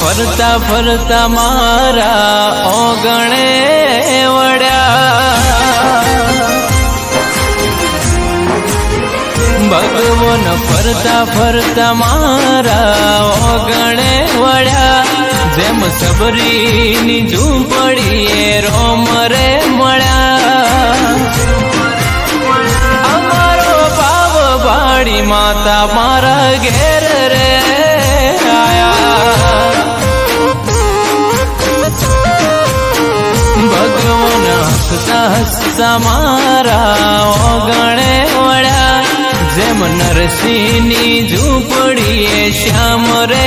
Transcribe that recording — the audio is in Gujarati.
ફરતા ફરતા મારા ઓગણે વળ્યા ભગવાન ફરતા ફરતા મારા ઓગણે વળ્યા જેમ સબરીની ઝૂંપડીએ રોમ રે મળ્યા અમારો ભાવ ભાડી માતા મારા ઘેર રે આયા ભગવાન હસતા હસતા મારા ઓગણે વળ્યા જેમ નરસિંહની ઝૂંપડીએ શ્યામ રે